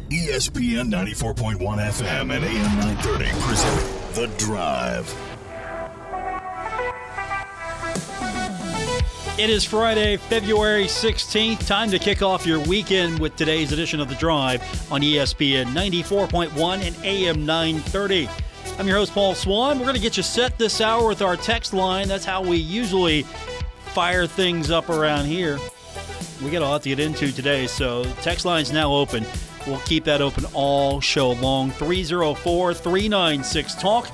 ESPN 94.1 FM and AM 930 present The Drive. It is Friday, February 16th. Time to kick off your weekend with today's edition of The Drive on ESPN 94.1 and AM 930. I'm your host, Paul Swann. We're going to get you set this hour with our text line. That's how we usually fire things up around here. We got a lot to get into today, so text line's now open. We'll keep that open all show long. 304-396-TALK,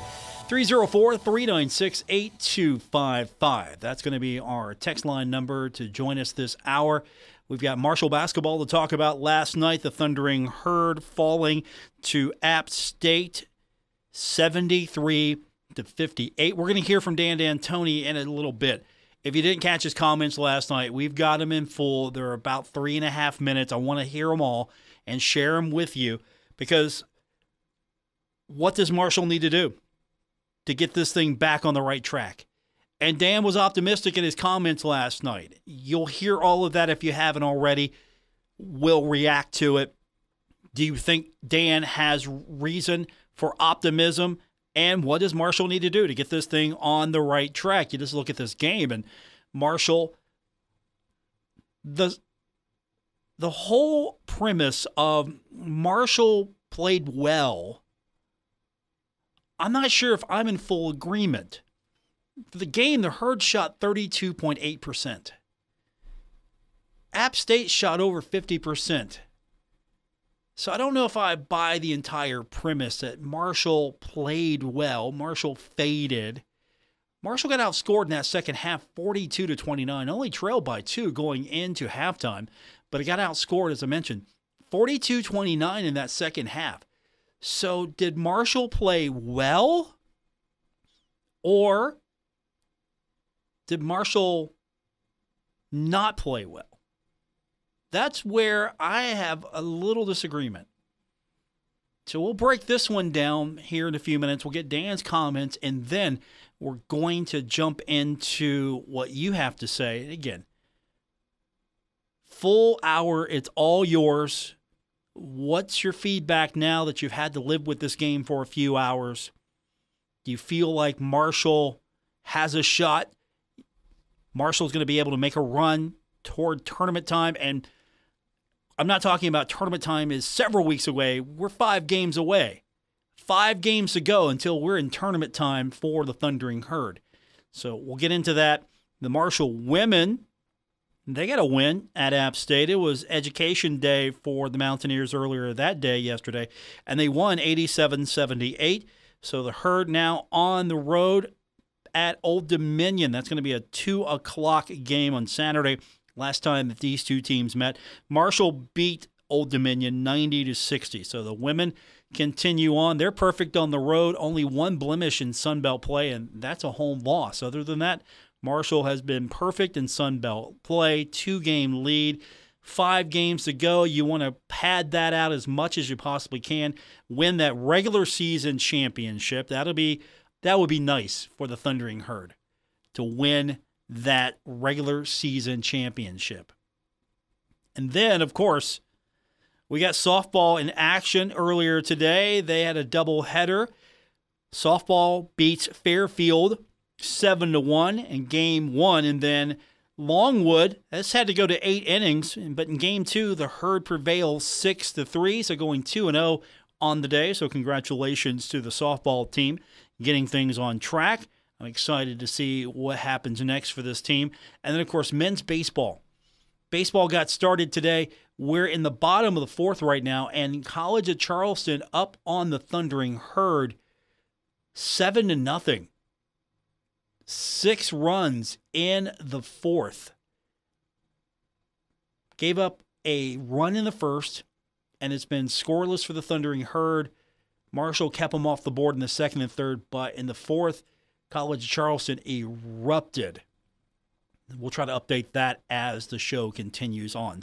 304-396-8255. That's going to be our text line number to join us this hour. We've got Marshall basketball to talk about. Last night, the Thundering Herd falling to App State, 73-58. We're going to hear from Dan D'Antoni in a little bit. If you didn't catch his comments last night, we've got them in full. They're about 3.5 minutes. I want to hear them all and share them with you, because what does Marshall need to do to get this thing back on the right track? And Dan was optimistic in his comments last night. You'll hear all of that if you haven't already. We'll react to it. Do you think Dan has reason for optimism? And what does Marshall need to do to get this thing on the right track? You just look at this game, and Marshall, the whole premise of Marshall played well, I'm not sure if I'm in full agreement. For the game, the Herd shot 32.8%. App State shot over 50%. So I don't know if I buy the entire premise that Marshall played well. Marshall faded. Marshall got outscored in that second half, 42-29. Only trailed by 2 going into halftime, but it got outscored, as I mentioned, 42-29 in that second half. So did Marshall play well, or did Marshall not play well? That's where I have a little disagreement. So we'll break this one down here in a few minutes. We'll get Dan's comments, and then we're going to jump into what you have to say. Again, full hour, it's all yours. What's your feedback now that you've had to live with this game for a few hours? Do you feel like Marshall has a shot? Marshall's going to be able to make a run toward tournament time, and I'm not talking about tournament time is several weeks away. We're 5 games away. 5 games to go until we're in tournament time for the Thundering Herd. So we'll get into that. The Marshall women, they got a win at App State. It was Education Day for the Mountaineers earlier that day, yesterday, and they won 87-78. So the Herd now on the road at Old Dominion. That's going to be a 2 o'clock game on Saturday. Last time that these two teams met, Marshall beat Old Dominion 90-60. So the women continue on. They're perfect on the road. Only one blemish in Sun Belt play, and that's a home loss. Other than that, Marshall has been perfect in Sun Belt play. 2-game lead. 5 games to go. You want to pad that out as much as you possibly can. Win that regular season championship. That would be nice for the Thundering Herd to win that regular season championship. And then, of course, we got softball in action earlier today. They had a doubleheader. Softball beats Fairfield 7-1 in game 1, and then Longwood, this had to go to 8 innings, but in game 2, the Herd prevails 6-3, so going 2-0 on the day. So congratulations to the softball team getting things on track. I'm excited to see what happens next for this team. And then, of course, men's baseball. Baseball got started today. We're in the bottom of the 4th right now, and College of Charleston up on the Thundering Herd 7-0. 6 runs in the 4th. Gave up a run in the 1st, and it's been scoreless for the Thundering Herd. Marshall kept them off the board in the 2nd and 3rd, but in the 4th, College of Charleston erupted. We'll try to update that as the show continues on.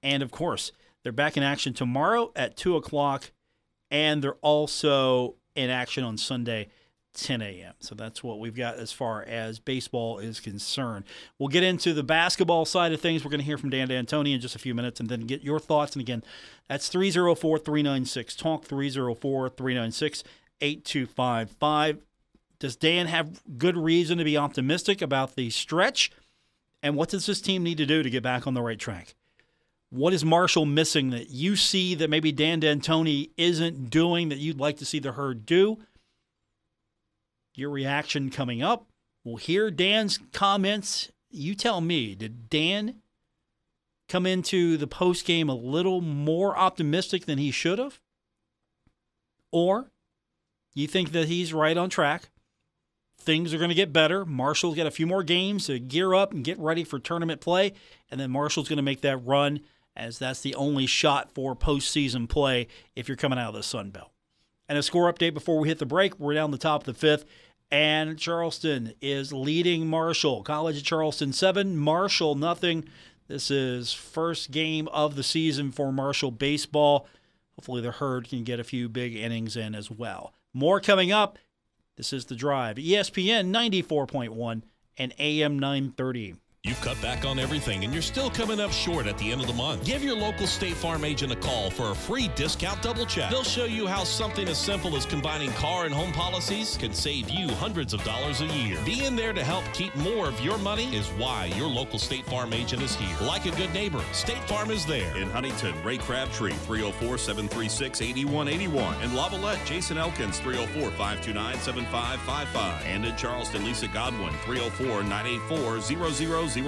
And of course, they're back in action tomorrow at 2 o'clock, and they're also in action on Sunday 10 a.m. So that's what we've got as far as baseball is concerned. We'll get into the basketball side of things. We're going to hear from Dan D'Antoni in just a few minutes and then get your thoughts. And again, that's 304-396-TALK, 304-396-8255. Does Dan have good reason to be optimistic about the stretch? And what does this team need to do to get back on the right track? What is Marshall missing that you see that maybe Dan D'Antoni isn't doing that you'd like to see the Herd do? Your reaction coming up. We'll hear Dan's comments. You tell me, did Dan come into the postgame a little more optimistic than he should have? Or you think that he's right on track? Things are going to get better. Marshall's got a few more games to gear up and get ready for tournament play, and then Marshall's going to make that run as that's the only shot for postseason play if you're coming out of the Sun Belt. And a score update before we hit the break. We're down the top of the fifth, and Charleston is leading Marshall. College of Charleston 7, Marshall nothing. This is first game of the season for Marshall baseball. Hopefully the Herd can get a few big innings in as well. More coming up. This is The Drive, ESPN 94.1 and AM 930. You've cut back on everything and you're still coming up short at the end of the month. Give your local State Farm agent a call for a free discount double check. They'll show you how something as simple as combining car and home policies can save you hundreds of dollars a year. Being there to help keep more of your money is why your local State Farm agent is here. Like a good neighbor, State Farm is there. In Huntington, Ray Crabtree, 304-736-8181. In Lavalette, Jason Elkins, 304-529-7555. And in Charleston, Lisa Godwin, 304-984-0000. You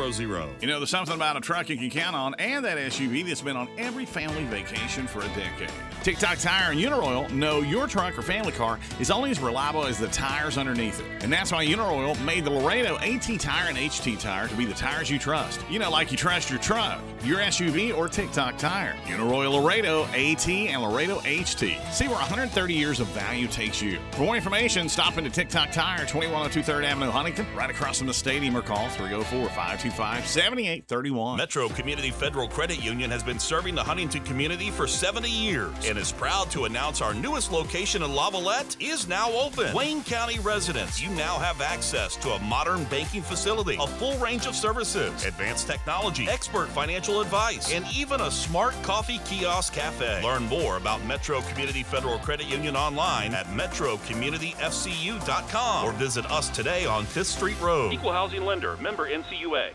know, there's something about a truck you can count on and that SUV that's been on every family vacation for a decade. TikTok Tire and Uniroyal know your truck or family car is only as reliable as the tires underneath it. And that's why Uniroyal made the Laredo AT Tire and HT Tire to be the tires you trust. You know, like you trust your truck, your SUV, or TikTok Tire. Uniroyal Laredo AT and Laredo HT. See where 130 years of value takes you. For more information, stop into TikTok Tire, 2102 3rd Avenue, Huntington, right across from the stadium, or call 304-525-7831. Metro Community Federal Credit Union has been serving the Huntington community for 70 years and is proud to announce our newest location in Lavalette is now open. Wayne County residents, you now have access to a modern banking facility, a full range of services, advanced technology, expert financial advice, and even a smart coffee kiosk cafe. Learn more about Metro Community Federal Credit Union online at metrocommunityfcu.com or visit us today on 5th Street Road. Equal housing lender, member NCUA.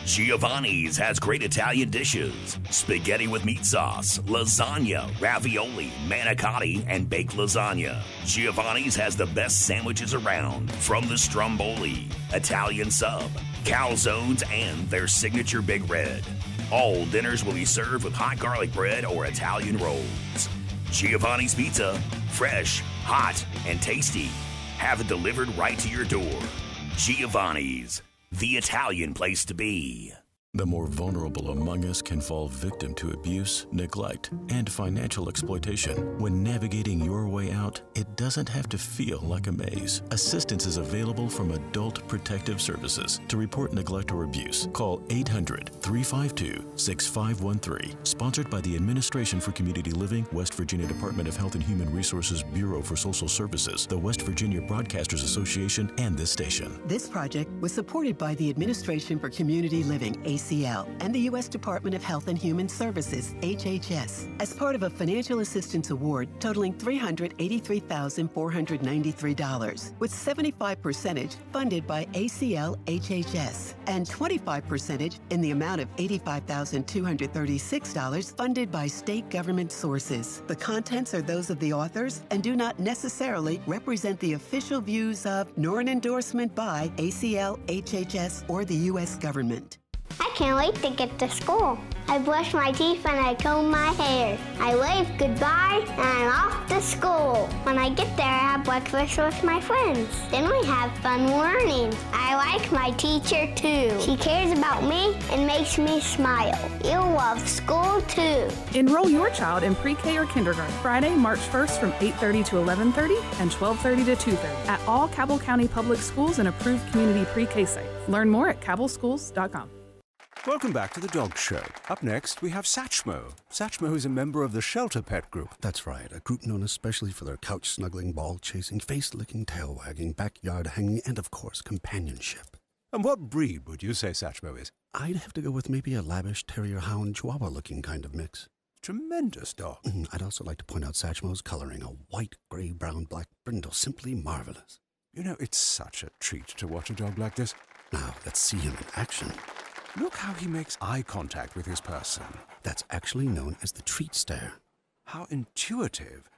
Giovanni's has great Italian dishes. Spaghetti with meat sauce, lasagna, ravioli, manicotti, and baked lasagna. Giovanni's has the best sandwiches around, from the stromboli, Italian sub, calzones, and their signature Big Red. All dinners will be served with hot garlic bread or Italian rolls. Giovanni's Pizza, fresh, hot, and tasty. Have it delivered right to your door. Giovanni's, the Italian place to be. The more vulnerable among us can fall victim to abuse, neglect, and financial exploitation. When navigating your way out, it doesn't have to feel like a maze. Assistance is available from Adult Protective Services. To report neglect or abuse, call 800-352-6513. Sponsored by the Administration for Community Living, West Virginia Department of Health and Human Resources Bureau for Social Services, the West Virginia Broadcasters Association, and this station. This project was supported by the Administration for Community Living, ACL, and the U.S. Department of Health and Human Services, HHS, as part of a financial assistance award totaling $383,493, with 75% funded by ACL HHS and 25% in the amount of $85,236 funded by state government sources. The contents are those of the authors and do not necessarily represent the official views of nor an endorsement by ACL, HHS, or the U.S. government. I can't wait to get to school. I brush my teeth and I comb my hair. I wave goodbye and I'm off to school. When I get there, I have breakfast with my friends. Then we have fun learning. I like my teacher too. She cares about me and makes me smile. You'll love school too. Enroll your child in pre-K or kindergarten Friday, March 1st from 8:30 to 11:30 and 12:30 to 2:30 at all Cabell County Public Schools and approved community pre-K sites. Learn more at cabellschools.com. Welcome back to the Dog Show. Up next, we have Satchmo. Satchmo is a member of the Shelter Pet Group. That's right, a group known especially for their couch-snuggling, ball-chasing, face-licking, tail-wagging, backyard-hanging, and, of course, companionship. And what breed would you say Satchmo is? I'd have to go with maybe a lavish terrier-hound chihuahua-looking kind of mix. Tremendous dog. I'd also like to point out Satchmo's coloring, a white, gray, brown, black brindle, simply marvelous. You know, it's such a treat to watch a dog like this. Now, let's see him in action. Look how he makes eye contact with his person. That's actually known as the treat stare. How intuitive.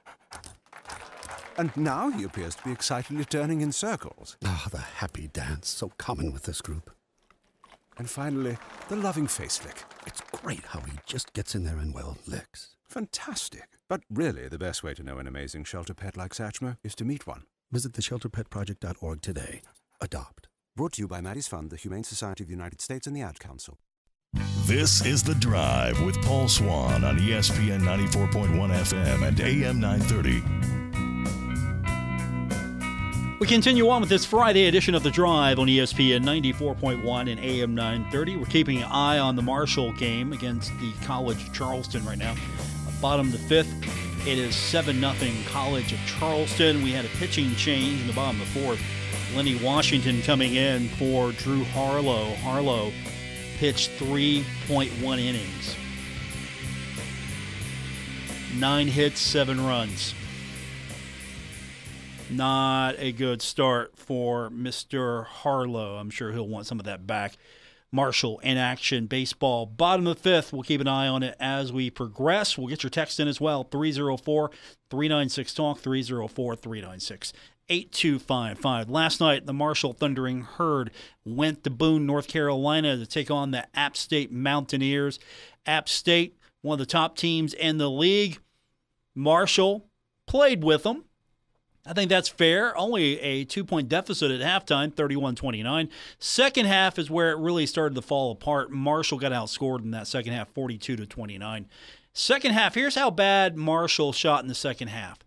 And now he appears to be excitedly turning in circles. Ah, the happy dance, so common with this group. And finally, the loving face lick. It's great how he just gets in there and, well, licks. Fantastic. But really, the best way to know an amazing shelter pet like Satchmo is to meet one. Visit theshelterpetproject.org today. Adopt. Brought to you by Maddie's Fund, the Humane Society of the United States, and the Ad Council. This is The Drive with Paul Swann on ESPN 94.1 FM and AM 930. We continue on with this Friday edition of The Drive on ESPN 94.1 and AM 930. We're keeping an eye on the Marshall game against the College of Charleston right now. Bottom of the fifth, it is 7-0 College of Charleston. We had a pitching change in the bottom of the fourth. Lenny Washington coming in for Drew Harlow. Harlow pitched 3.1 innings. 9 hits, 7 runs. Not a good start for Mr. Harlow. I'm sure he'll want some of that back. Marshall in action, baseball, bottom of the fifth. We'll keep an eye on it as we progress. We'll get your text in as well, 304-396-TALK, 304-396-8255. Last night, the Marshall Thundering Herd went to Boone, North Carolina to take on the App State Mountaineers. App State, one of the top teams in the league. Marshall played with them. I think that's fair. Only a 2-point deficit at halftime, 31-29. Second half is where it really started to fall apart. Marshall got outscored in that second half, 42-29. Second half, here's how bad Marshall shot in the second half.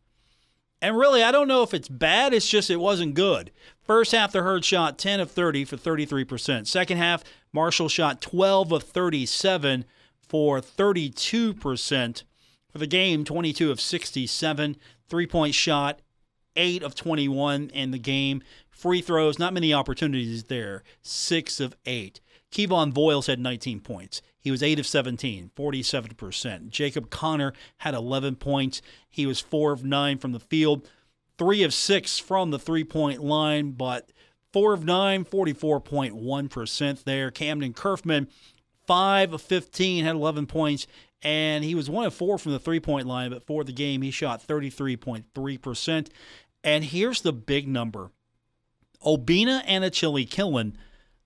And really, I don't know if it's bad. It's just it wasn't good. First half, the Herd shot 10 of 30 for 33%. Second half, Marshall shot 12 of 37 for 32%. For the game, 22 of 67. 3-point shot, 8 of 21 in the game. Free throws, not many opportunities there. 6 of 8. Kevon Voiles had 19 points. He was 8 of 17, 47%. Jacob Connor had 11 points. He was 4 of 9 from the field, 3 of 6 from the three-point line, but 4 of 9, 44.1% there. Camden Kerfman, 5 of 15, had 11 points, and he was 1 of 4 from the three-point line, but for the game, he shot 33.3%. And here's the big number. Obina Anachili Killen,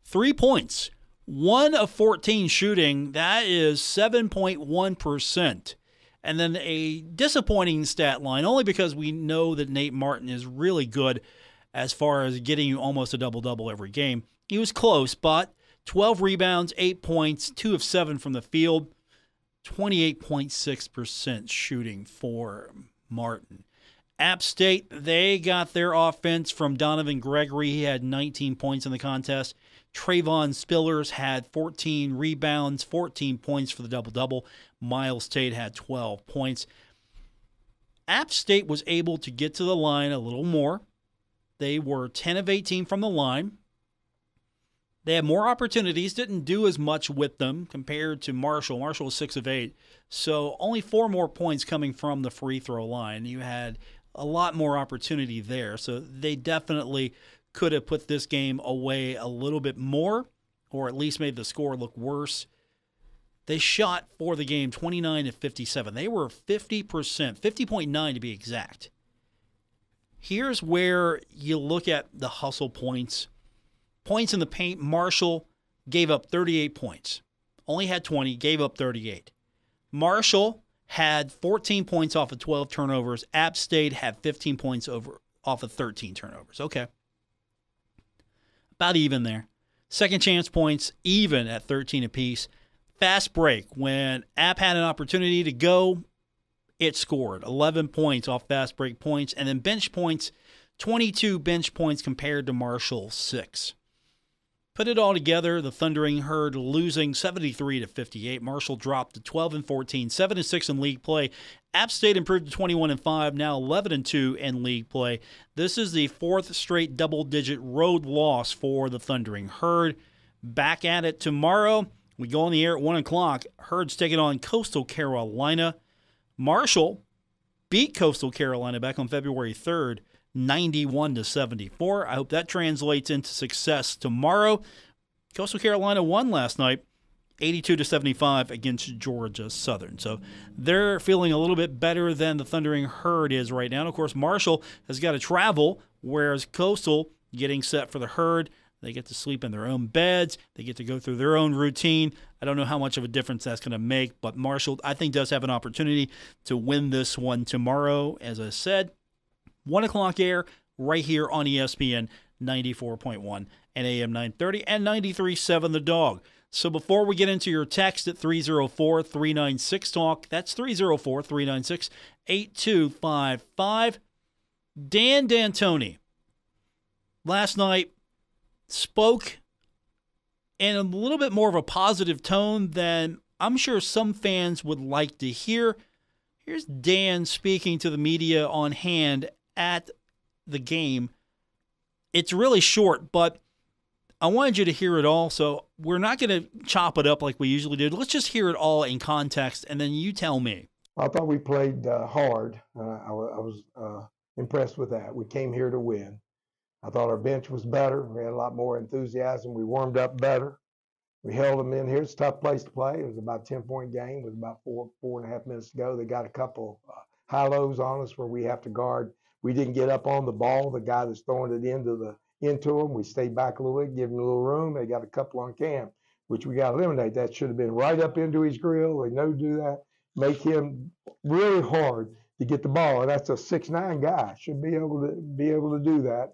3 points, 1 of 14 shooting. That is 7.1%. And then a disappointing stat line, only because we know that Nate Martin is really good as far as getting you almost a double-double every game. He was close, but 12 rebounds, 8 points, 2 of 7 from the field, 28.6% shooting for Martin. App State, they got their offense from Donovan Gregory. He had 19 points in the contest. Trayvon Spillers had 14 rebounds, 14 points for the double-double. Miles Tate had 12 points. App State was able to get to the line a little more. They were 10 of 18 from the line. They had more opportunities, didn't do as much with them compared to Marshall. Marshall was 6 of 8. So only 4 more points coming from the free throw line. You had a lot more opportunity there. So they definitely could have put this game away a little bit more, or at least made the score look worse. They shot for the game 29 of 57. They were 50%, 50.9 to be exact. Here's where you look at the hustle points. Points in the paint, Marshall gave up 38 points. Only had 20, gave up 38. Marshall had 14 points off of 12 turnovers. App State had 15 points off of 13 turnovers. Okay. About even there. Second chance points, even at 13 apiece. Fast break. When App had an opportunity to go, it scored. 11 points off fast break points. And then bench points, 22 bench points compared to Marshall, 6. Put it all together, the Thundering Herd losing 73-58. Marshall dropped to 12-14, 7-6 in league play. App State improved to 21-5, now 11-2 in league play. This is the fourth straight double-digit road loss for the Thundering Herd. Back at it tomorrow. We go on the air at 1 o'clock. Herd's taking on Coastal Carolina. Marshall beat Coastal Carolina back on February 3rd. 91-74. I hope that translates into success tomorrow. Coastal Carolina won last night, 82-75 against Georgia Southern. So they're feeling a little bit better than the Thundering Herd is right now. And of course, Marshall has got to travel, whereas Coastal getting set for the Herd. They get to sleep in their own beds. They get to go through their own routine. I don't know how much of a difference that's going to make, but Marshall, I think, does have an opportunity to win this one tomorrow. As I said, 1 o'clock air right here on ESPN 94.1 and AM 930 and 93.7 The Dog. So before we get into your text at 304-396-TALK, that's 304-396-8255, Dan D'Antoni last night spoke in a little bit more of a positive tone than I'm sure some fans would like to hear. Here's Dan speaking to the media on hand at the game. It's really short, but I wanted you to hear it all, so we're not going to chop it up like we usually do. Let's just hear it all in context, and then you tell me. I thought we played hard. I was impressed with that. We came here to win. I thought our bench was better. We had a lot more enthusiasm. We warmed up better. We held them in here. It's a tough place to play. It was about a 10-point game with about four and a half minutes to go. They got a couple high-lows on us where we have to guard. We didn't get up on the ball. The guy that's throwing it into them, we stayed back a little bit, give him a little room. They got a couple on Cam, which we got to eliminate. That should have been right up into his grill. They know to do that. Make him really hard to get the ball. And that's a 6'9" guy. Should be able to do that.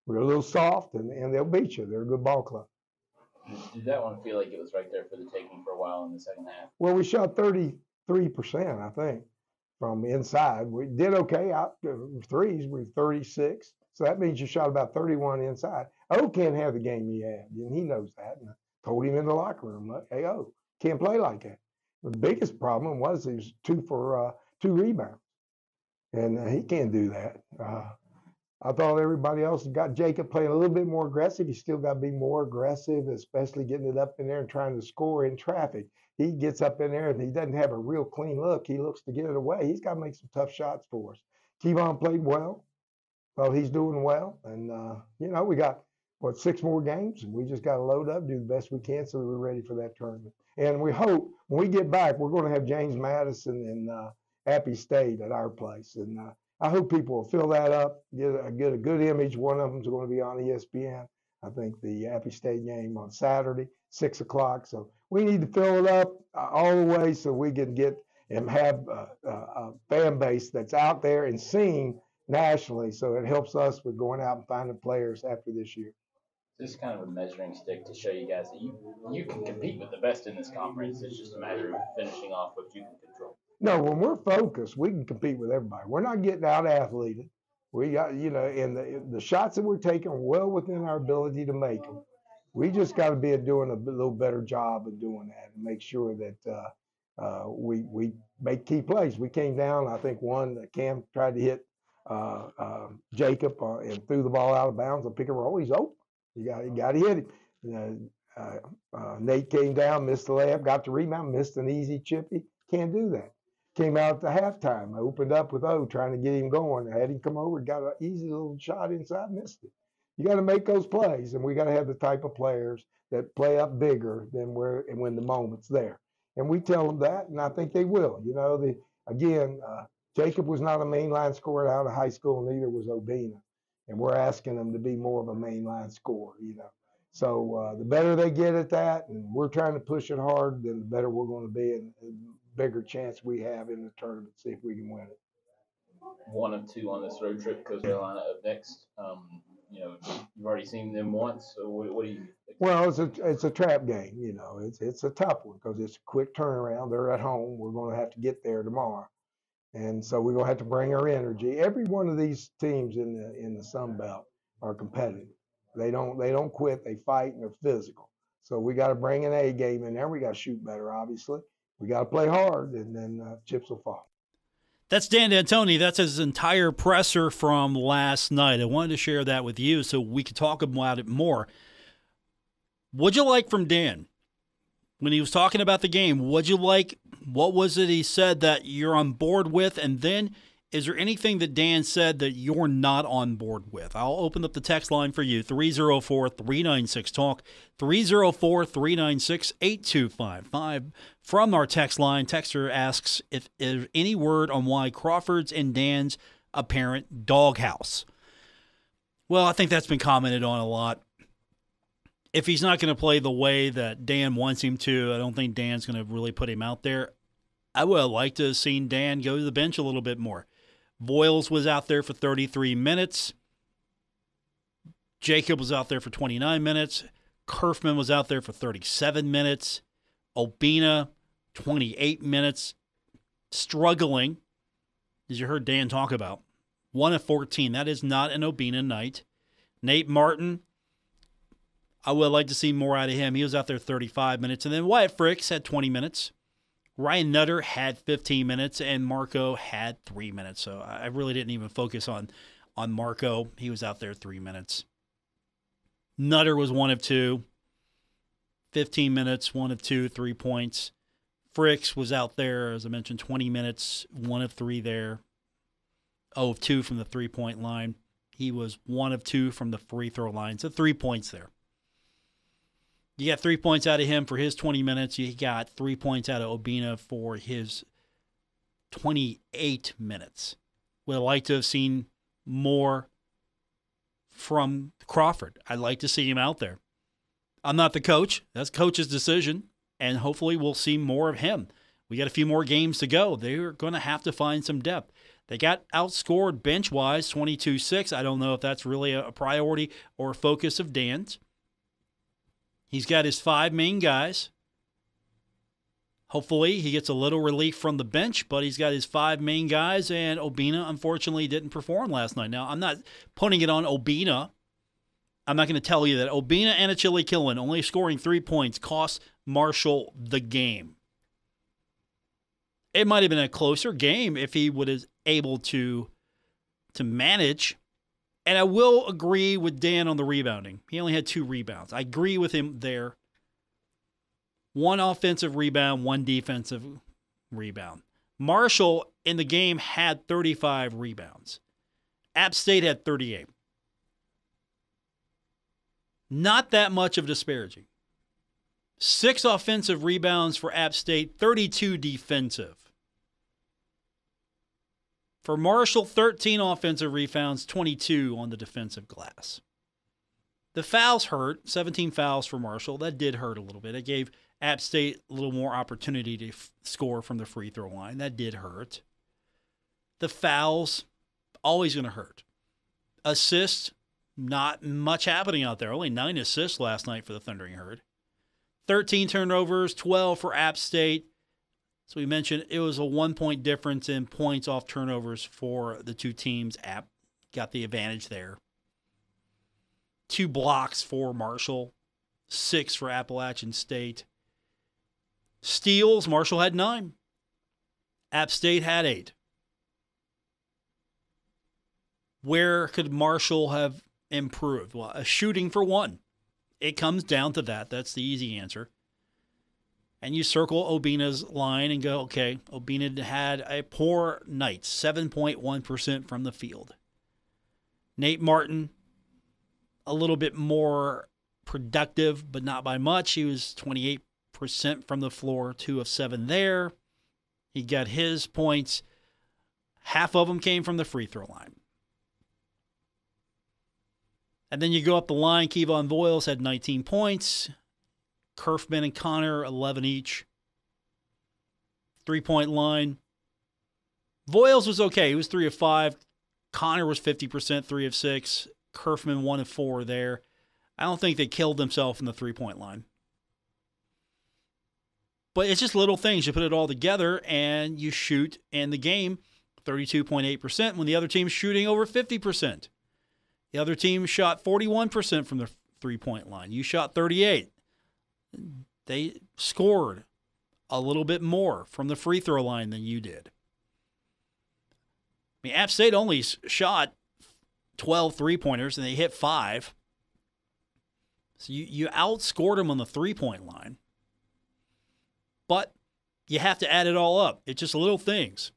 We're a little soft, and they'll beat you. They're a good ball club. Did that one feel like it was right there for the taking for a while in the second half? Well, we shot 33%, I think, from inside. We did okay out threes. We're 36. So that means you shot about 31 inside. O can't have the game he had, and he knows that. And I told him in the locker room, hey, O, can't play like that. The biggest problem was he was 2 for 2 rebounds, and he can't do that. I thought everybody else got Jacob playing a little bit more aggressive. He still got to be more aggressive, especially getting it up in there and trying to score in traffic. He gets up in there and he doesn't have a real clean look. He looks to get it away. He's got to make some tough shots for us. Kevon played well. Well, he's doing well. And, we got, 6 more games, and we just got to load up, do the best we can so that we're ready for that tournament. And we hope when we get back, we're going to have James Madison and Appy State at our place. And I hope people will fill that up, get a good image. One of them is going to be on ESPN. I think the Appy State game on Saturday, 6 o'clock. So we need to fill it up all the way so we can get and have a fan base that's out there and seen nationally. So it helps us with going out and finding players after this year. This is kind of a measuring stick to show you guys that you can compete with the best in this conference. It's just a matter of finishing off what you can control. No, when we're focused, we can compete with everybody. We're not getting out-athleted. We got, and the shots that we're taking are well within our ability to make them. We just got to be doing a little better job of doing that and make sure that we make key plays. We came down, I think Cam tried to hit Jacob and threw the ball out of bounds and pick and roll. He's open. You got to hit him. Nate came down, missed the layup, got the rebound, missed an easy chippy. Can't do that. Came out at the halftime. I opened up with O, trying to get him going. I had him come over, got an easy little shot inside, missed it. You got to make those plays, and we got to have the type of players that play up bigger than when the moment's there. And we tell them that, and I think they will. Jacob was not a mainline scorer out of high school, neither was Obina. And we're asking them to be more of a mainline scorer, So the better they get at that, and we're trying to push it hard, then the better we're going to be and the bigger chance we have in the tournament, see if we can win it. 1 of 2 on this road trip, Coastal Carolina up next. You've already seen them once, so what do you think? Well, it's a trap game, It's a tough one because it's a quick turnaround. They're at home. We're going to have to get there tomorrow. And so we're going to have to bring our energy. Every one of these teams in the Sun Belt are competitive. They don't quit. They fight and they're physical. So we got to bring an A game in there. We got to shoot better, obviously. We got to play hard, and then chips will fall. That's Dan D'Antoni. That's his entire presser from last night. I wanted to share that with you so we could talk about it more. What'd you like from Dan? When he was talking about the game, what'd you like? What was it he said that you're on board with? And then is there anything that Dan said that you're not on board with? I'll open up the text line for you, 304-396-TALK, 304-396-8255. From our text line, texter asks if there's any word on why Crawford's in Dan's apparent doghouse. Well, I think that's been commented on a lot. If he's not going to play the way that Dan wants him to, I don't think Dan's going to really put him out there. I would have liked to have seen Dan go to the bench a little bit more. Voiles was out there for 33 minutes. Jacob was out there for 29 minutes. Kerfman was out there for 37 minutes. Obina, 28 minutes. Struggling, as you heard Dan talk about. 1 of 14. That is not an Obina night. Nate Martin, I would like to see more out of him. He was out there 35 minutes. And then Wyatt Fricks had 20 minutes. Ryan Nutter had 15 minutes, and Marco had 3 minutes. So I really didn't even focus on Marco. He was out there 3 minutes. Nutter was 1 of 2. 15 minutes, 1 of 2, 3 points. Fricks was out there, as I mentioned, 20 minutes, 1 of 3 there. 0 of 2 from the three-point line. He was 1 of 2 from the free throw line. So 3 points there. You got 3 points out of him for his 20 minutes. You got 3 points out of Obina for his 28 minutes. Would have liked to have seen more from Crawford. I'd like to see him out there. I'm not the coach. That's coach's decision, and hopefully we'll see more of him. We got a few more games to go. They're going to have to find some depth. They got outscored bench-wise, 22-6. I don't know if that's really a priority or a focus of Dan's. He's got his 5 main guys. Hopefully he gets a little relief from the bench, but he's got his 5 main guys, and Obina, unfortunately, didn't perform last night. Now, I'm not putting it on Obina. I'm not going to tell you that Obina and Achille Killen only scoring 3 points cost Marshall the game. It might have been a closer game if he was able to manage. And I will agree with Dan on the rebounding. He only had 2 rebounds. I agree with him there. 1 offensive rebound, 1 defensive rebound. Marshall in the game had 35 rebounds. App State had 38. Not that much of disparaging. 6 offensive rebounds for App State, 32 defensive. For Marshall, 13 offensive rebounds, 22 on the defensive glass. The fouls hurt, 17 fouls for Marshall. That did hurt a little bit. It gave App State a little more opportunity to score from the free throw line. That did hurt. The fouls, always going to hurt. Assists, not much happening out there. Only 9 assists last night for the Thundering Herd. 13 turnovers, 12 for App State. So we mentioned it was a 1-point difference in points off turnovers for the 2 teams. App got the advantage there. 2 blocks for Marshall, 6 for Appalachian State. Steals, Marshall had 9. App State had 8. Where could Marshall have improved? Well, a shooting for 1. It comes down to that. That's the easy answer. And you circle Obina's line and go, okay, Obina had a poor night, 7.1% from the field. Nate Martin, a little bit more productive, but not by much. He was 28% from the floor, 2 of 7 there. He got his points. Half of them came from the free throw line. And then you go up the line, Kevon Voiles had 19 points. Kerfman and Connor, 11 each. 3-point line. Voiles was okay. He was 3 of 5. Connor was 50%, 3 of 6. Kerfman, 1 of 4 there. I don't think they killed themselves in the 3-point line. But it's just little things. You put it all together and you shoot in the game 32.8% when the other team's shooting over 50%. The other team shot 41% from the three-point line. You shot 38%. They scored a little bit more from the free throw line than you did. I mean, App State only shot 12 three-pointers, and they hit 5. So you outscored them on the three-point line. But you have to add it all up. It's just little things.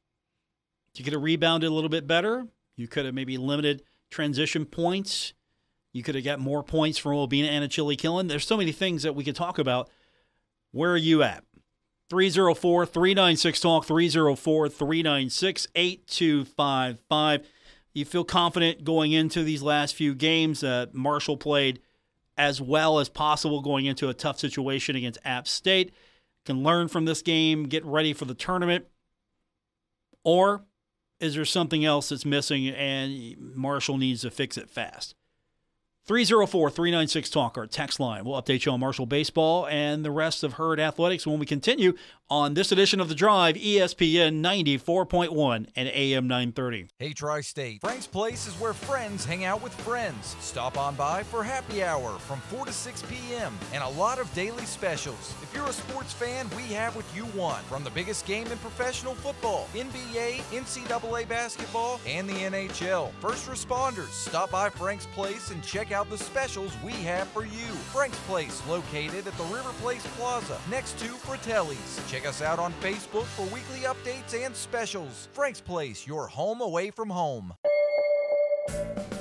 You could have rebounded a little bit better. You could have maybe limited transition points. You could have got more points from Obina and Chili Killen. There's so many things that we could talk about. Where are you at? 304-396-TALK, 304-396-8255. You feel confident going into these last few games that Marshall played as well as possible going into a tough situation against App State? Can learn from this game, get ready for the tournament? Or is there something else that's missing and Marshall needs to fix it fast? 304-396-TALK, our text line. We'll update you on Marshall baseball and the rest of Herd Athletics when we continue on this edition of The Drive, ESPN 94.1 and AM 930. Hey, Tri-State. Frank's Place is where friends hang out with friends. Stop on by for happy hour from 4 to 6 p.m. and a lot of daily specials. If you're a sports fan, we have what you want. From the biggest game in professional football, NBA, NCAA basketball, and the NHL. First responders, stop by Frank's Place and check out the specials we have for you. Frank's Place, located at the River Place Plaza, next to Fratelli's. Check us out on Facebook for weekly updates and specials. Frank's Place, your home away from home.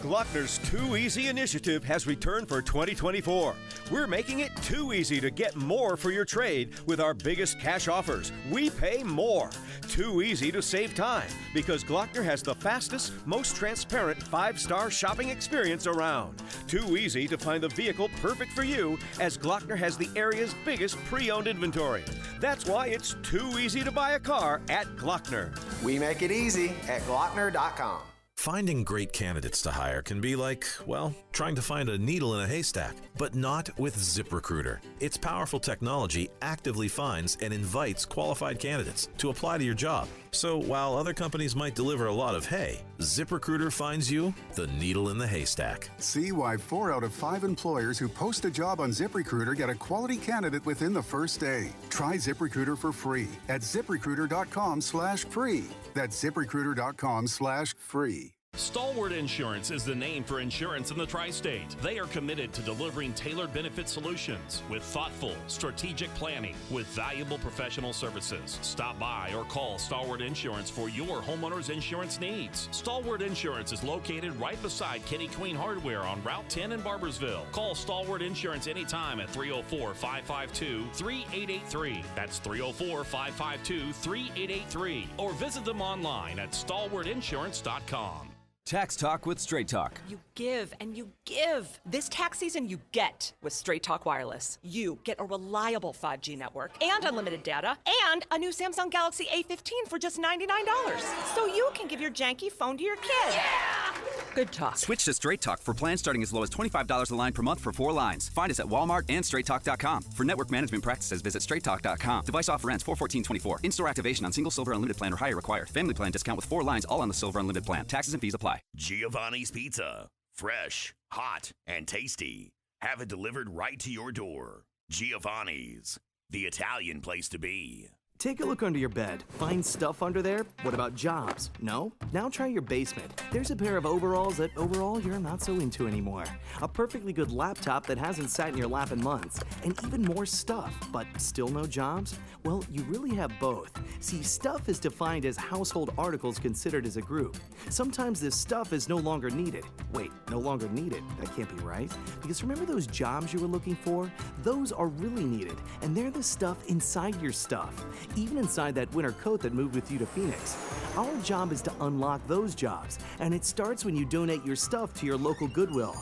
Glockner's Too Easy initiative has returned for 2024. We're making it too easy to get more for your trade with our biggest cash offers. We pay more. Too easy to save time because Glockner has the fastest, most transparent 5-star shopping experience around. Too easy to find the vehicle perfect for you as Glockner has the area's biggest pre-owned inventory. That's why it's too easy to buy a car at Glockner. We make it easy at Glockner.com. Finding great candidates to hire can be like, well, trying to find a needle in a haystack, but not with ZipRecruiter. Its powerful technology actively finds and invites qualified candidates to apply to your job. So while other companies might deliver a lot of hay, ZipRecruiter finds you the needle in the haystack. See why 4 out of 5 employers who post a job on ZipRecruiter get a quality candidate within the first day. Try ZipRecruiter for free at ZipRecruiter.com/free. That's ZipRecruiter.com/free. Stalwart Insurance is the name for insurance in the Tri-State. They are committed to delivering tailored benefit solutions with thoughtful, strategic planning with valuable professional services. Stop by or call Stalwart Insurance for your homeowner's insurance needs. Stalwart Insurance is located right beside Kitty Queen Hardware on Route 10 in Barbersville. Call Stalwart Insurance anytime at 304-552-3883. That's 304-552-3883. Or visit them online at stalwartinsurance.com. Tax Talk with Straight Talk. You give and you give. This tax season, you get with Straight Talk Wireless. You get a reliable 5G network and unlimited data and a new Samsung Galaxy A15 for just $99. So you can give your janky phone to your kid. Yeah! Good talk. Switch to Straight Talk for plans starting as low as $25 a line per month for 4 lines. Find us at Walmart and StraightTalk.com. For network management practices, visit StraightTalk.com. Device offer ends 4/14/24. In-store activation on single Silver Unlimited plan or higher required. Family plan discount with 4 lines all on the Silver Unlimited plan. Taxes and fees apply. Giovanni's Pizza. Fresh, hot, and tasty. Have it delivered right to your door. Giovanni's, the Italian place to be. Take a look under your bed. Find stuff under there? What about jobs? No? Now try your basement. There's a pair of overalls that overall you're not so into anymore. A perfectly good laptop that hasn't sat in your lap in months. And even more stuff, but still no jobs? Well, you really have both. See, stuff is defined as household articles considered as a group. Sometimes this stuff is no longer needed. Wait, no longer needed? That can't be right. Because remember those jobs you were looking for? Those are really needed, and they're the stuff inside your stuff. Even inside that winter coat that moved with you to Phoenix. Our job is to unlock those jobs, and it starts when you donate your stuff to your local Goodwill.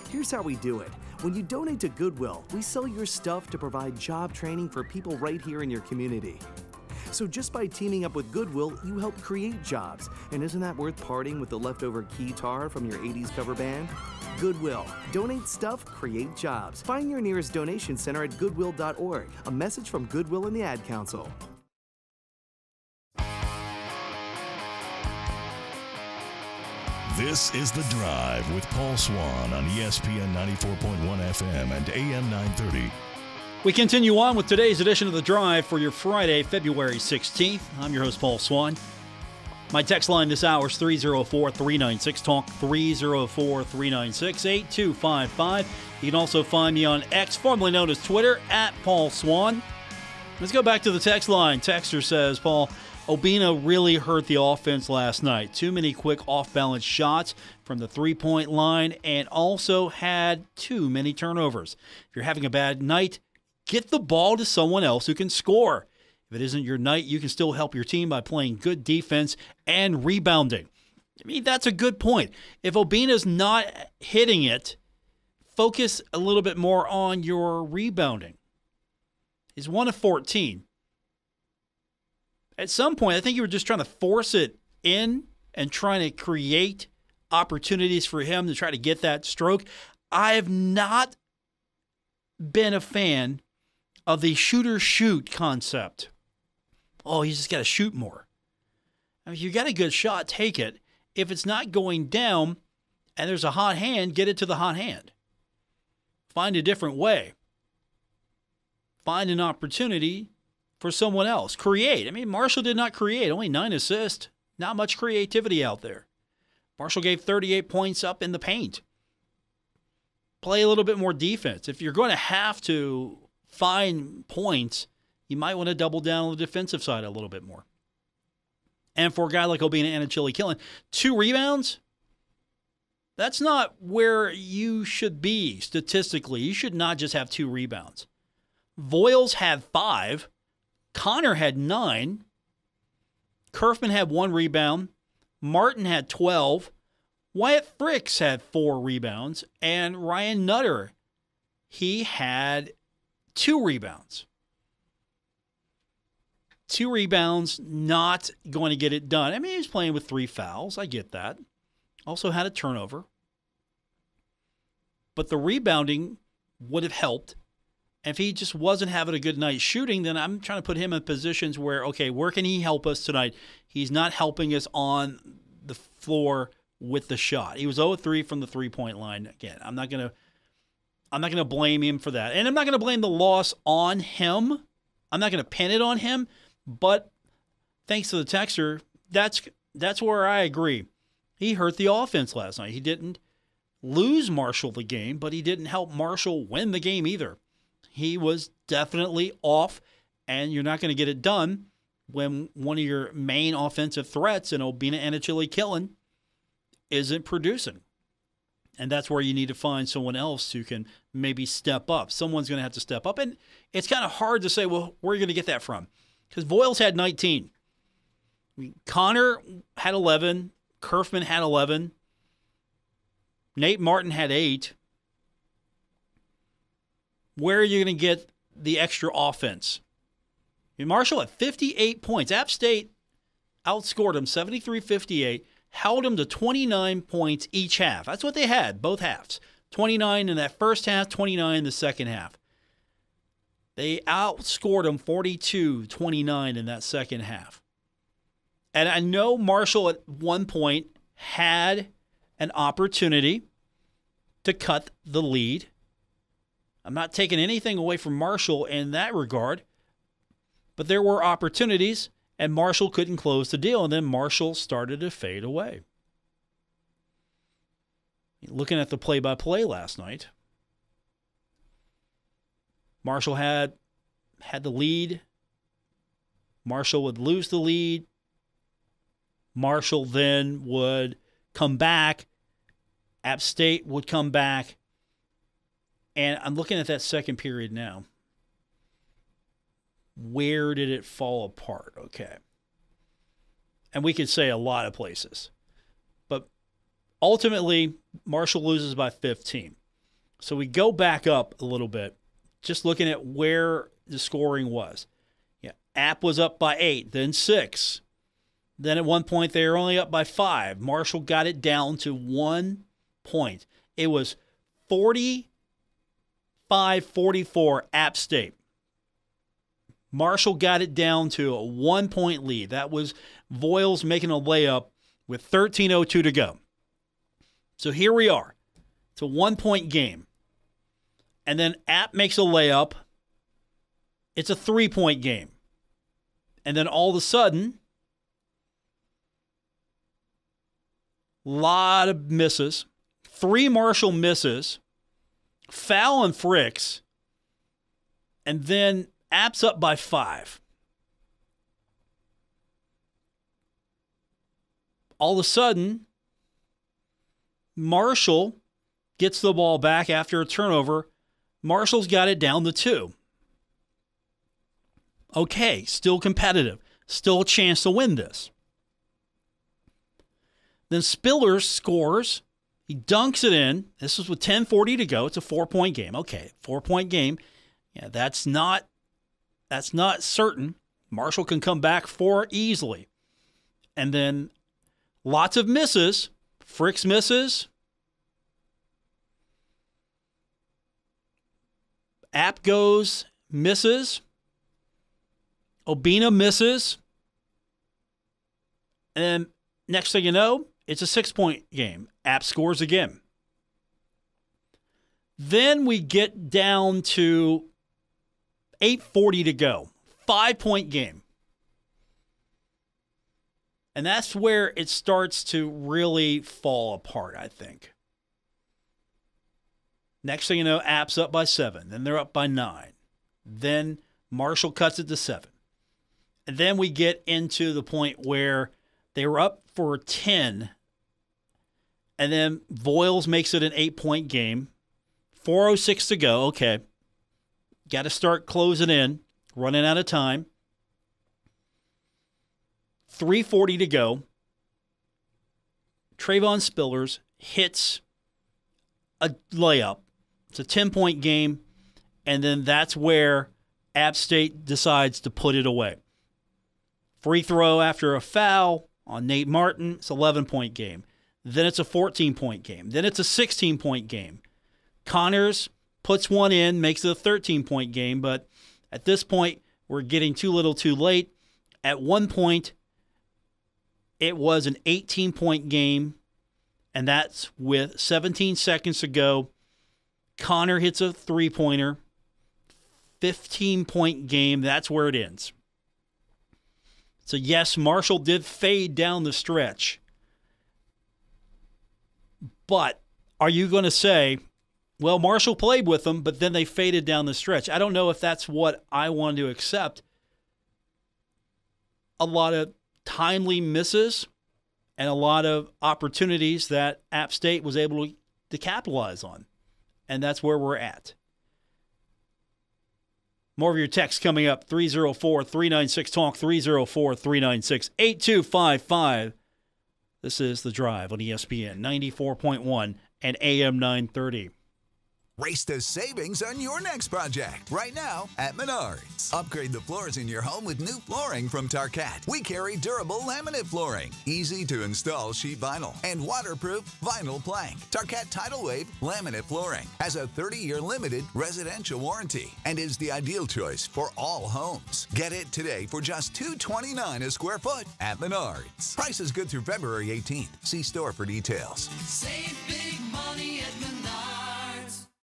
Here's how we do it. When you donate to Goodwill, we sell your stuff to provide job training for people right here in your community. So just by teaming up with Goodwill, you help create jobs. And isn't that worth parting with the leftover guitar from your 80s cover band? Goodwill. Donate stuff, create jobs. Find your nearest donation center at goodwill.org. A message from Goodwill and the Ad Council. This is The Drive with Paul Swann on ESPN 94.1 FM and AM 930. We continue on with today's edition of The Drive for your Friday, February 16th. I'm your host, Paul Swann. My text line this hour is 304-396-TALK, 304-396-8255. You can also find me on X, formerly known as Twitter, at Paul Swann. Let's go back to the text line. Texter says, Paul, Obina really hurt the offense last night. Too many quick off-balance shots from the three-point line and also had too many turnovers. If you're having a bad night, get the ball to someone else who can score. If it isn't your night, you can still help your team by playing good defense and rebounding. I mean, that's a good point. If Obina's not hitting it, focus a little bit more on your rebounding. He's 1 of 14. At some point, I think you were just trying to force it in and trying to create opportunities for him to try to get that stroke. I have not been a fan of the shooter-shoot concept. Oh, you just got to shoot more. I mean, if you got a good shot, take it. If it's not going down and there's a hot hand, get it to the hot hand. Find a different way. Find an opportunity for someone else. Create. I mean, Marshall did not create. Only 9 assists. Not much creativity out there. Marshall gave 38 points up in the paint. Play a little bit more defense. If you're going to have to find points, you might want to double down on the defensive side a little bit more. And for a guy like Obina and Chili Killen, 2 rebounds, that's not where you should be statistically. You should not just have 2 rebounds. Voiles had 5. Connor had 9. Kerfman had 1 rebound. Martin had 12. Wyatt Fricks had 4 rebounds. And Ryan Nutter, he had 2 rebounds. 2 rebounds, not going to get it done. I mean, he was playing with 3 fouls. I get that. Also had a turnover. But the rebounding would have helped. If he just wasn't having a good night shooting, then I'm trying to put him in positions where, okay, where can he help us tonight? He's not helping us on the floor with the shot. He was 0-3 from the three-point line. Again, I'm not going to blame him for that. And I'm not going to blame the loss on him. I'm not going to pin it on him. But thanks to the texter, that's where I agree. He hurt the offense last night. He didn't lose Marshall the game, but he didn't help Marshall win the game either. He was definitely off, and you're not going to get it done when one of your main offensive threats in Obina and Chili Killen isn't producing. And that's where you need to find someone else who can maybe step up. Someone's going to have to step up. And it's kind of hard to say, well, where are you going to get that from? Because Voiles had 19. I mean, Connor had 11. Kerfman had 11. Nate Martin had 8. Where are you going to get the extra offense? I mean, Marshall had 58 points. App State outscored them 73-58, held them to 29 points each half. That's what they had, both halves. 29 in that first half, 29 in the second half. They outscored them 42-29 in that second half. And I know Marshall at one point had an opportunity to cut the lead. I'm not taking anything away from Marshall in that regard, but there were opportunities, and Marshall couldn't close the deal, and then Marshall started to fade away. Looking at the play-by-play last night, Marshall had the lead. Marshall would lose the lead. Marshall then would come back. App State would come back. And I'm looking at that second period now. Where did it fall apart? Okay. And we could say a lot of places. But ultimately, Marshall loses by 15. So we go back up a little bit, just looking at where the scoring was. Yeah, App was up by 8, then 6. Then at one point, they were only up by 5. Marshall got it down to 1 point. It was 45-44 App State. Marshall got it down to a 1-point lead. That was Voiles making a layup with 13:02 to go. So here we are. It's a 1-point game. And then App makes a layup. It's a 3-point game. And then all of a sudden, a lot of misses. 3 Marshall misses. Foul on Fricks. And then App's up by 5. All of a sudden, Marshall gets the ball back after a turnover. Marshall's got it down to 2. Okay, still competitive. Still a chance to win this. Then Spillers scores. He dunks it in. This is with 10:40 to go. It's a 4-point game. Okay, 4-point game. Yeah, that's not certain. Marshall can come back 4 easily. And then lots of misses. Fricks misses. App goes, misses. Obina misses. And then next thing you know, it's a 6-point game. App scores again. Then we get down to 8:40 to go. 5-point game. And that's where it starts to really fall apart, I think. Next thing you know, App's up by 7. Then they're up by 9. Then Marshall cuts it to 7. And then we get into the point where they were up for 10. And then Voiles makes it an 8-point game. 4:06 to go. Okay. Got to start closing in. Running out of time. 3:40 to go. Trayvon Spillers hits a layup. It's a 10-point game. And then that's where App State decides to put it away. Free throw after a foul on Nate Martin. It's an 11-point game. Then it's a 14-point game. Then it's a 16-point game. Connors puts one in, makes it a 13-point game. But at this point, we're getting too little too late. At one point, it was an 18-point game, and that's with 17 seconds to go. Connor hits a three-pointer. 15-point game. That's where it ends. So, yes, Marshall did fade down the stretch. But are you going to say, well, Marshall played with them, but then they faded down the stretch? I don't know if that's what I want to accept. A lot of timely misses and a lot of opportunities that App State was able to capitalize on. And that's where we're at. More of your texts coming up. 304-396-TALK, 304-396-8255. This is The Drive on ESPN 94.1 and AM 930. Race to savings on your next project right now at Menards. Upgrade the floors in your home with new flooring from Tarkett. We carry durable laminate flooring, easy to install sheet vinyl, and waterproof vinyl plank. Tarkett Tidal Wave laminate flooring has a 30-year limited residential warranty and is the ideal choice for all homes. Get it today for just $229 a square foot at Menards. Price is good through February 18th. See store for details. Save big money at Menards.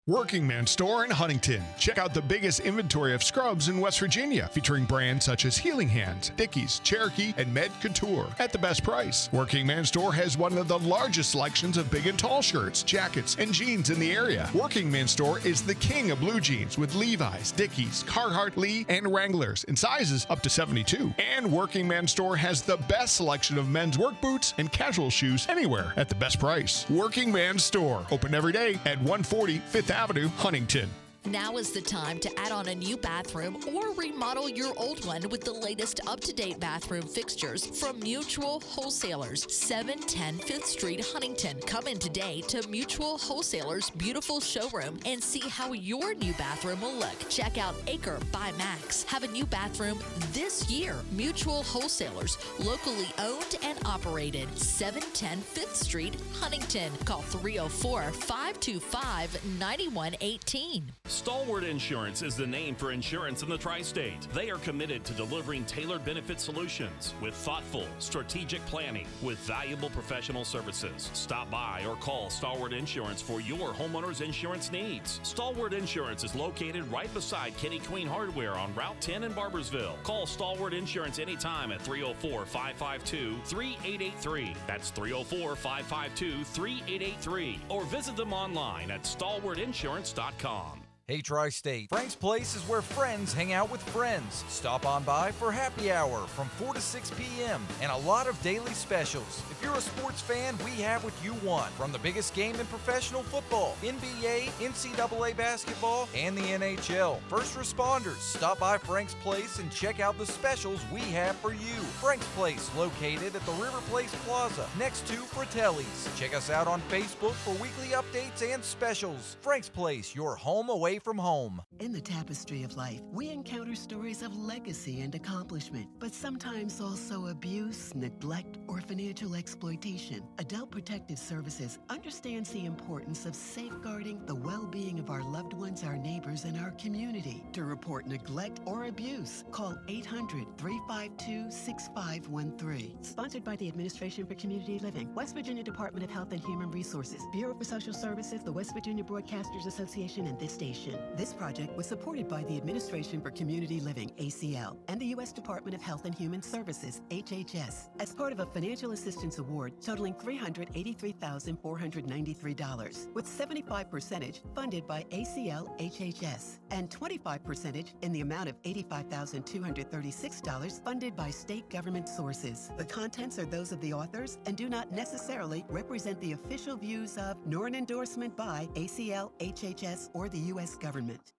Working Man Store in Huntington. Check out the biggest inventory of scrubs in West Virginia, featuring brands such as Healing Hands, Dickies, Cherokee, and Med Couture at the best price. Working Man Store has one of the largest selections of big and tall shirts, jackets, and jeans in the area. Working Man Store is the king of blue jeans with Levi's, Dickies, Carhartt, Lee, and Wranglers in sizes up to 72. And Working Man Store has the best selection of men's work boots and casual shoes anywhere at the best price. Working Man Store, open every day at 140 5th Avenue, Huntington. Now is the time to add on a new bathroom or remodel your old one with the latest up-to-date bathroom fixtures from Mutual Wholesalers, 710 5th Street, Huntington. Come in today to Mutual Wholesalers' beautiful showroom and see how your new bathroom will look. Check out Acre by Max. Have a new bathroom this year. Mutual Wholesalers, locally owned and operated, 710 5th Street, Huntington. Call 304-525-9118. Stalwart Insurance is the name for insurance in the tri-state. They are committed to delivering tailored benefit solutions with thoughtful, strategic planning with valuable professional services. Stop by or call Stalwart Insurance for your homeowner's insurance needs. Stalwart Insurance is located right beside Kitty Queen Hardware on Route 10 in Barbersville. Call Stalwart Insurance anytime at 304-552-3883. That's 304-552-3883. Or visit them online at stalwartinsurance.com. Hey Tri-State, Frank's Place is where friends hang out with friends. Stop on by for happy hour from 4 to 6 p.m. and a lot of daily specials. If you're a sports fan, we have what you want. From the biggest game in professional football, NBA, NCAA basketball, and the NHL. First responders, stop by Frank's Place and check out the specials we have for you. Frank's Place, located at the River Place Plaza, next to Fratelli's. Check us out on Facebook for weekly updates and specials. Frank's Place, your home away from home. In the tapestry of life, we encounter stories of legacy and accomplishment, but sometimes also abuse, neglect, or financial exploitation. Adult Protective Services understands the importance of safeguarding the well-being of our loved ones, our neighbors, and our community. To report neglect or abuse, call 800-352-6513. Sponsored by the Administration for Community Living, West Virginia Department of Health and Human Resources, Bureau for Social Services, the West Virginia Broadcasters Association, and this station. This project was supported by the Administration for Community Living, ACL, and the U.S. Department of Health and Human Services, HHS, as part of a financial assistance award totaling $383,493, with 75% funded by ACL, HHS, and 25% in the amount of $85,236 funded by state government sources. The contents are those of the authors and do not necessarily represent the official views of, nor an endorsement by, ACL, HHS, or the U.S. government.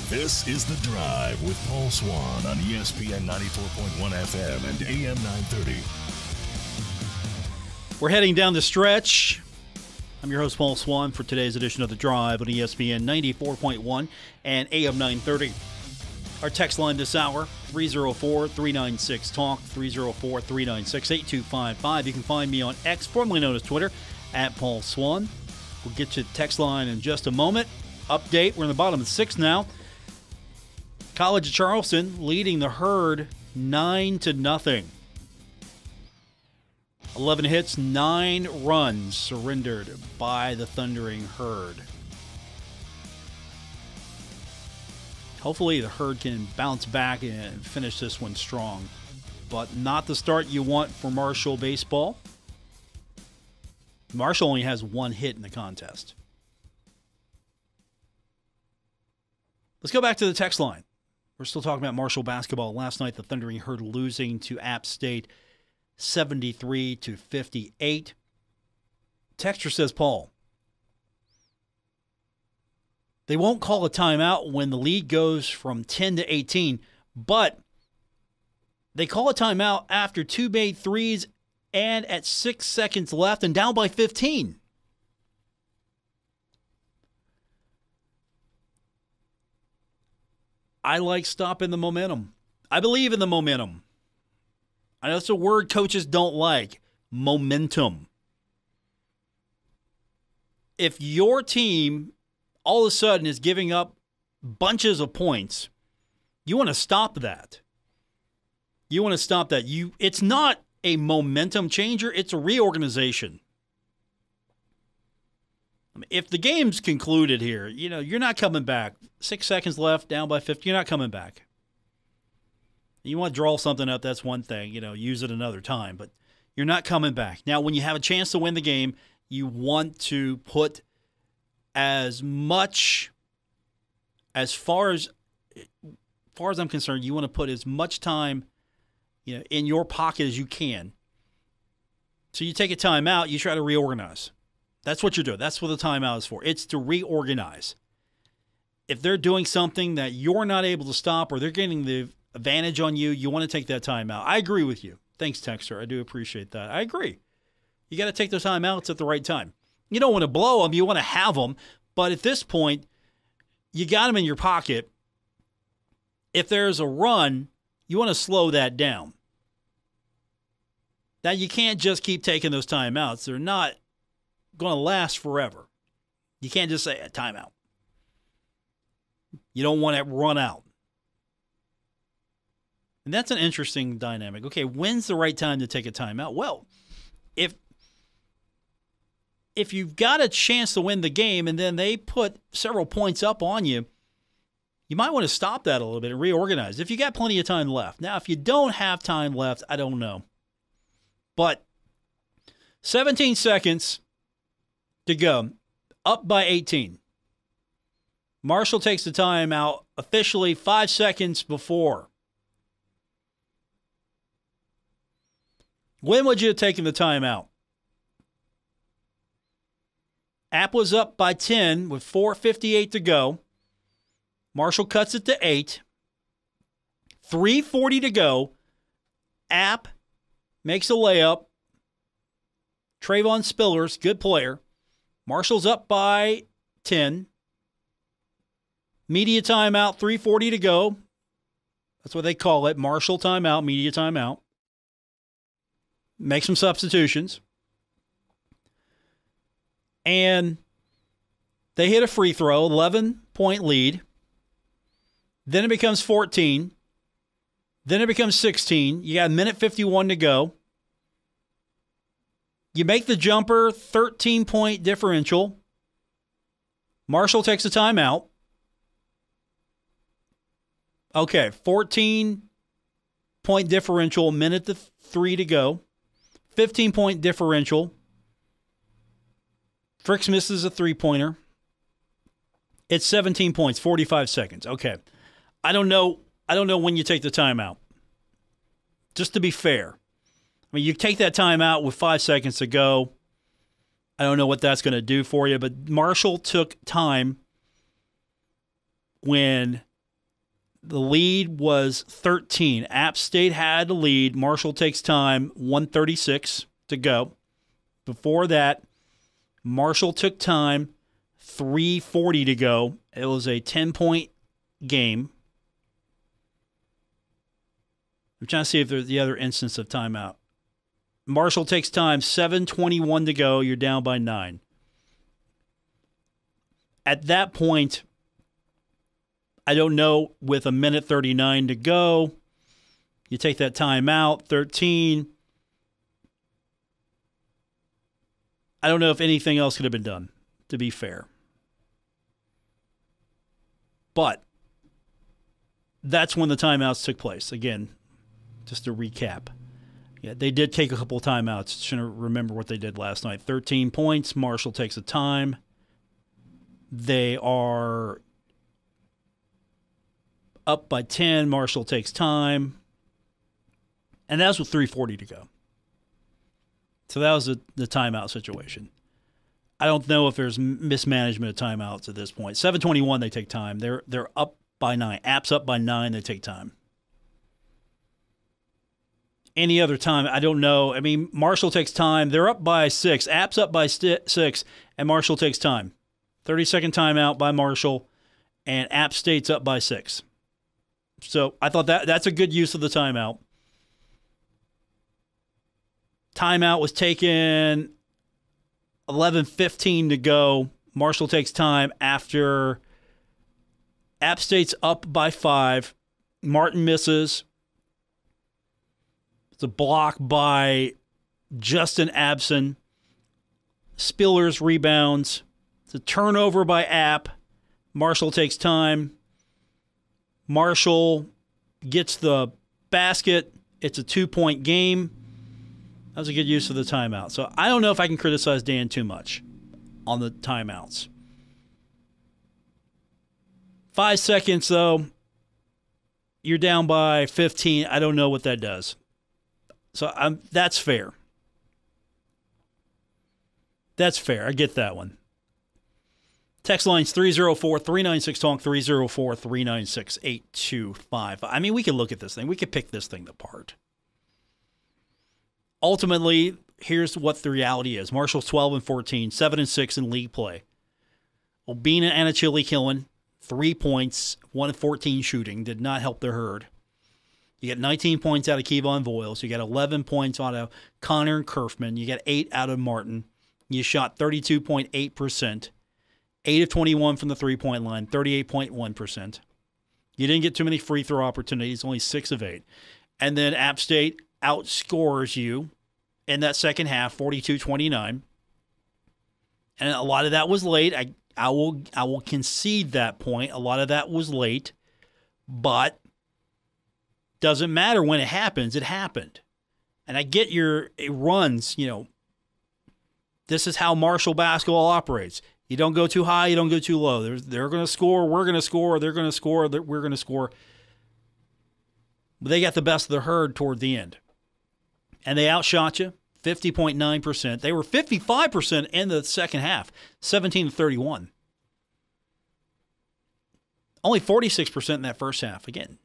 This is The Drive with Paul Swann on ESPN 94.1 FM and AM 930. We're heading down the stretch. I'm your host, Paul Swann, for today's edition of The Drive on ESPN 94.1 and AM 930. Our text line this hour, 304-396-TALK, 304-396-8255. You can find me on X, formerly known as Twitter, at Paul Swann. We'll get to the text line in just a moment. Update, we're in the bottom of the sixth now. College of Charleston leading the Herd 9-0. 11 hits, 9 runs surrendered by the Thundering Herd. Hopefully the Herd can bounce back and finish this one strong. But not the start you want for Marshall baseball. Marshall only has 1 hit in the contest. Let's go back to the text line. We're still talking about Marshall basketball. Last night, the Thundering Herd losing to App State 73-58. Texter says, Paul, they won't call a timeout when the lead goes from 10 to 18, but they call a timeout after 2 made threes and at 6 seconds left and down by 15. I like stopping the momentum. I believe in the momentum. I know that's a word coaches don't like. Momentum. If your team all of a sudden is giving up bunches of points, you want to stop that. You want to stop that. It's not a momentum changer. It's a reorganization. I mean, if the game's concluded here, you're not coming back. 6 seconds left, down by 50, you're not coming back. You want to draw something up, that's one thing. Use it another time, but you're not coming back. Now, when you have a chance to win the game, you want to put as much, as far as I'm concerned, you want to put as much time in your pocket as you can. So you take a timeout, you try to reorganize. That's what you're doing. That's what the timeout is for. It's to reorganize. If they're doing something that you're not able to stop or they're getting the advantage on you, you want to take that timeout. I agree with you. Thanks, Texter. I do appreciate that. I agree. You got to take those timeouts at the right time. You don't want to blow them. You want to have them. But at this point, you got them in your pocket. If there's a run, you want to slow that down. Now, you can't just keep taking those timeouts. They're not going to last forever. You can't just say a timeout. You don't want to run out. And that's an interesting dynamic. Okay, when's the right time to take a timeout? Well, if you've got a chance to win the game and then they put several points up on you, you might want to stop that a little bit and reorganize if you got plenty of time left. Now, if you don't have time left, I don't know. But 17 seconds to go, up by 18. Marshall takes the timeout officially 5 seconds before. When would you have taken the timeout? App was up by 10 with 4:58 to go. Marshall cuts it to 8. 3:40 to go. App makes a layup. Trayvon Spillers, good player. Marshall's up by 10. Media timeout, 3:40 to go. That's what they call it. Marshall timeout, media timeout. Make some substitutions. And they hit a free throw, 11-point lead. Then it becomes 14. Then it becomes 16. You got a minute 51 to go. You make the jumper, 13-point differential. Marshall takes a timeout. Okay, 14-point differential, minute 3 to go. 15-point differential. Fricks misses a three-pointer. It's 17 points, 45 seconds. Okay. I don't know when you take the timeout. Just to be fair. I mean, you take that timeout with 5 seconds to go. I don't know what that's going to do for you, but Marshall took time when the lead was 13. App State had the lead. Marshall takes time, 1:36 to go. Before that, Marshall took time, 3:40 to go. It was a 10-point game. I'm trying to see if there's the other instance of timeout. Marshall takes time, 7:21 to go. You're down by 9. At that point, I don't know, with a minute 39 to go, you take that timeout, 13. I don't know if anything else could have been done, to be fair. But that's when the timeouts took place. Again, just to recap. Yeah, they did take a couple of timeouts. Shouldn't remember what they did last night. 13 points. Marshall takes a time. They are up by 10. Marshall takes time. And that was with 3:40 to go. So that was the timeout situation. I don't know if there's mismanagement of timeouts at this point. 7:21, they take time. They're up by 9. App's up by 9, they take time. Any other time, I don't know. I mean, Marshall takes time. They're up by 6. App's up by 6, and Marshall takes time. 30-second timeout by Marshall, and App State's up by 6. So I thought that's a good use of the timeout. Timeout was taken 11:15 to go. Marshall takes time after App State's up by 5. Martin misses. It's a block by Justin Abson. Spillers rebounds. It's a turnover by App. Marshall takes time. Marshall gets the basket. It's a 2-point game. That was a good use of the timeout. So I don't know if I can criticize Dan too much on the timeouts. 5 seconds, though. You're down by 15. I don't know what that does. So that's fair. That's fair. I get that one. Text lines 304-396-TALK, 304-396-825. I mean, we could look at this thing. We could pick this thing apart. Ultimately, here's what the reality is. Marshall's 12-14, 7-6 in league play. Obina and Achille Killen, 3 points, 1 of 14 shooting, did not help their herd. You get 19 points out of Kevon Voiles. You got 11 points out of Connor Kerfman. You got 8 out of Martin. You shot 32.8%. 8 of 21 from the three-point line, 38.1%. You didn't get too many free throw opportunities, only 6 of 8. And then App State outscores you in that second half, 42-29. And a lot of that was late. I will concede that point. A lot of that was late, but doesn't matter when it happens. It happened. And I get it runs, this is how Marshall basketball operates. You don't go too high, you don't go too low. They're going to score, we're going to score, they're going to score, we're going to score. But they got the best of the herd toward the end. And they outshot you, 50.9%. They were 55% in the second half, 17-31. Only 46% in that first half. Again,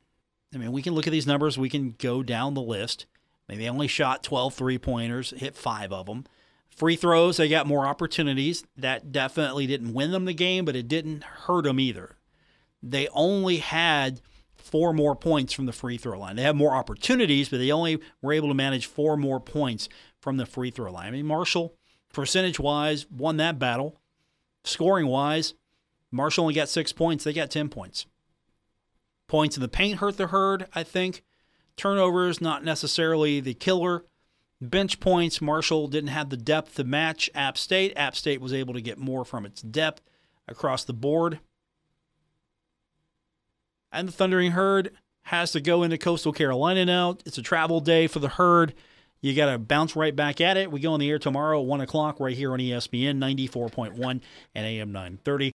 we can look at these numbers. We can go down the list. Maybe they only shot 12 three-pointers, hit 5 of them. Free throws, they got more opportunities. That definitely didn't win them the game, but it didn't hurt them either. They only had 4 more points from the free throw line. They had more opportunities, but they only were able to manage 4 more points from the free throw line. Marshall, percentage-wise, won that battle. Scoring-wise, Marshall only got 6 points. They got 10 points. Points in the paint hurt the herd, I think. Turnovers, not necessarily the killer. Bench points, Marshall didn't have the depth to match App State. App State was able to get more from its depth across the board. And the Thundering Herd has to go into Coastal Carolina now. It's a travel day for the Herd. You got to bounce right back at it. We go on the air tomorrow at 1 o'clock right here on ESPN 94.1 and AM 930.